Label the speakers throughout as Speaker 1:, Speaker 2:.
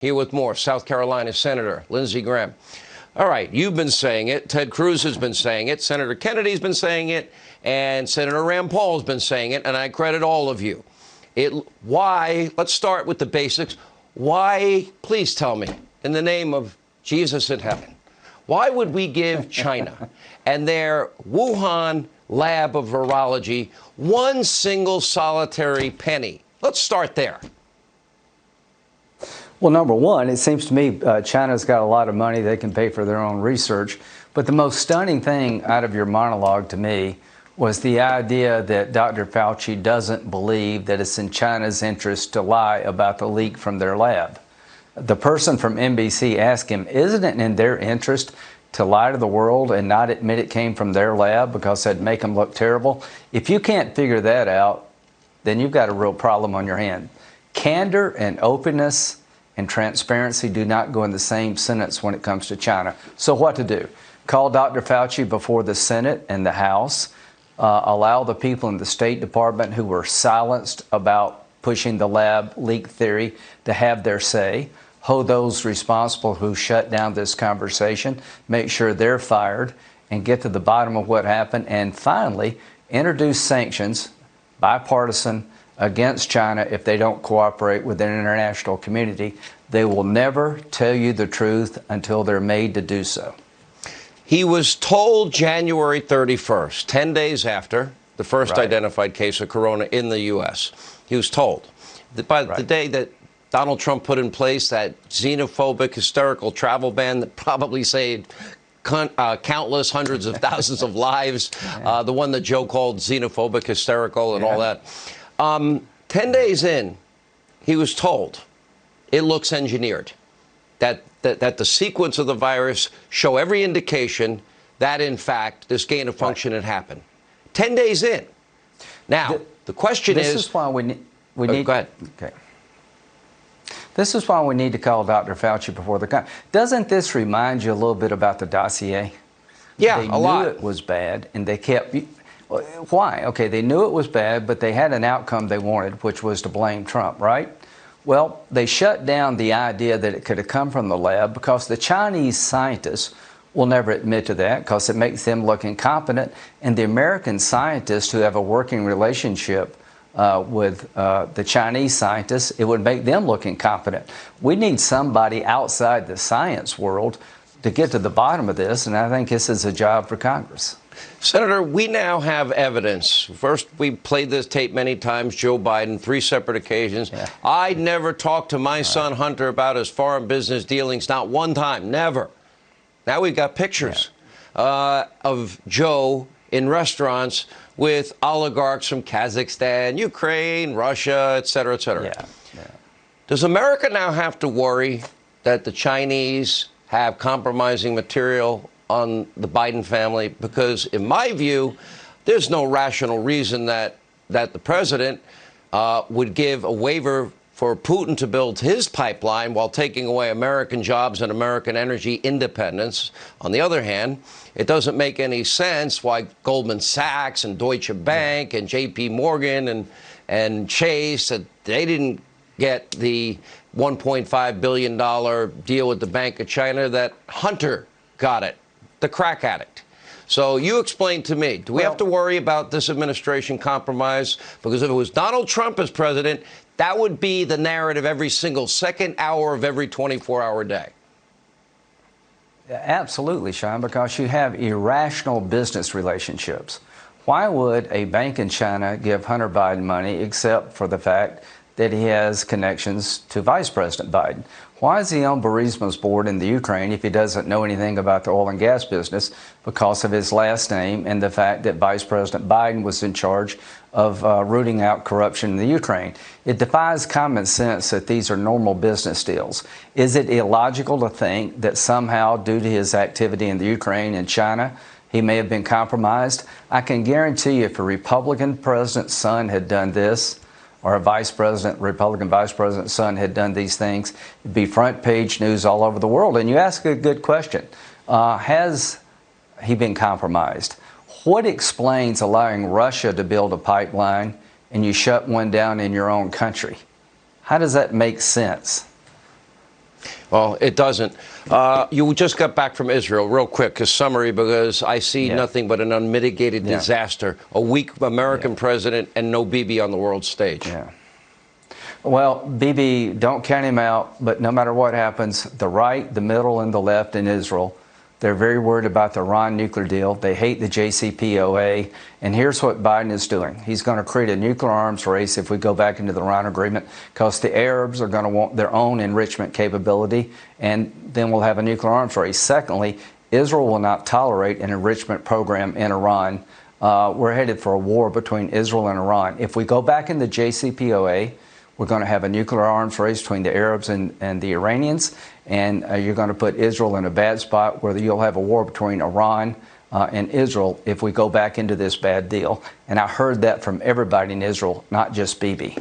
Speaker 1: Here with more, South Carolina Senator Lindsey Graham. All right, you've been saying it. Ted Cruz has been saying it. Senator Kennedy's been saying it. And Senator Rand Paul's been saying it. And I credit all of you. Why? Let's start with the basics. Why, please tell me, in the name of Jesus in heaven, why would we give China and their Wuhan lab of virology one single solitary penny? Let's start there.
Speaker 2: Well, number one, it seems to me China's got a lot of money. They can pay for their own research. But the most stunning thing out of your monologue to me was the idea that Dr. Fauci doesn't believe that it's in China's interest to lie about the leak from their lab. The person from NBC asked him, isn't it in their interest to lie to the world and not admit it came from their lab because that'd make them look terrible? If you can't figure that out, then you've got a real problem on your hand. Candor and openness and transparency do not go in the same sentence when it comes to China. So what to do? Call Dr. Fauci before the Senate and the House. Allow the people in the State Department who were silenced about pushing the lab leak theory to have their say. Hold those responsible who shut down this conversation. Make sure they're fired and get to the bottom of what happened. And finally, introduce sanctions, bipartisan, against China if they don't cooperate with the international community. They will never tell you the truth until they're made to do so.
Speaker 1: He was told January 31st, 10 days after the first identified case of corona in the U.S. He was told that by the day that Donald Trump put in place that xenophobic, hysterical travel ban that probably saved countless hundreds of thousands of lives, the one that Joe called xenophobic, hysterical, and all that. 10 days in, he was told it looks engineered, that the sequence of the virus show every indication that, in fact, this gain of function had happened. 10 days in. Now, the question is...
Speaker 2: This is why we need...
Speaker 1: Go ahead.
Speaker 2: Okay. This is why we need to call Dr. Fauci before the... Doesn't this remind you a little bit about the dossier?
Speaker 1: Yeah,
Speaker 2: a lot. They knew it was bad, and they kept... Why? Okay, they knew it was bad, but they had an outcome they wanted, which was to blame Trump, right? Well, they shut down the idea that it could have come from the lab because the Chinese scientists will never admit to that because it makes them look incompetent. And the American scientists who have a working relationship with the Chinese scientists, it would make them look incompetent. We need somebody outside the science world to get to the bottom of this, and I think this is a job for Congress.
Speaker 1: Senator, we now have evidence. First, we played this tape many times, Joe Biden, 3 separate occasions. Yeah. I never talked to my son Hunter about his foreign business dealings, not one time, never. Now we've got pictures of Joe in restaurants with oligarchs from Kazakhstan, Ukraine, Russia, et cetera, et cetera.
Speaker 2: Yeah.
Speaker 1: Does America now have to worry that the Chinese have compromising material on the Biden family? Because in my view, there's no rational reason that the president would give a waiver for Putin to build his pipeline while taking away American jobs and American energy independence. On the other hand, it doesn't make any sense why Goldman Sachs and Deutsche Bank and JP Morgan and Chase, that they didn't get the $1.5 billion deal with the Bank of China, that Hunter got it, the crack addict. So you explain to me, do we have to worry about this administration compromise? Because if it was Donald Trump as president, that would be the narrative every single second hour of every 24-hour day.
Speaker 2: Absolutely, Sean, because you have irrational business relationships. Why would a bank in China give Hunter Biden money except for the fact that he has connections to Vice President Biden? Why is he on Burisma's board in the Ukraine if he doesn't know anything about the oil and gas business because of his last name and the fact that Vice President Biden was in charge of rooting out corruption in the Ukraine? It defies common sense that these are normal business deals. Is it illogical to think that somehow, due to his activity in the Ukraine and China, he may have been compromised? I can guarantee you if a Republican president's son had done this, or a Republican vice president's son had done these things, it'd be front page news all over the world. And you ask a good question. Has he been compromised? What explains allowing Russia to build a pipeline and you shut one down in your own country? How does that make sense?
Speaker 1: Well, it doesn't. You just got back from Israel, real quick, a summary, because I see nothing but an unmitigated disaster. A weak American president and no Bibi on the world stage.
Speaker 2: Yeah. Well, Bibi, don't count him out, but no matter what happens, the right, the middle, and the left in Israel, they're very worried about the Iran nuclear deal. They hate the JCPOA. And here's what Biden is doing. He's going to create a nuclear arms race if we go back into the Iran agreement, because the Arabs are going to want their own enrichment capability, and then we'll have a nuclear arms race. Secondly, Israel will not tolerate an enrichment program in Iran. We're headed for a war between Israel and Iran. If we go back in the JCPOA, we're going to have a nuclear arms race between the Arabs and the Iranians, and you're going to put Israel in a bad spot where you'll have a war between Iran and Israel if we go back into this bad deal. And I heard that from everybody in Israel, not just Bibi.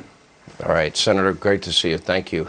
Speaker 1: All right, Senator, great to see you. Thank you.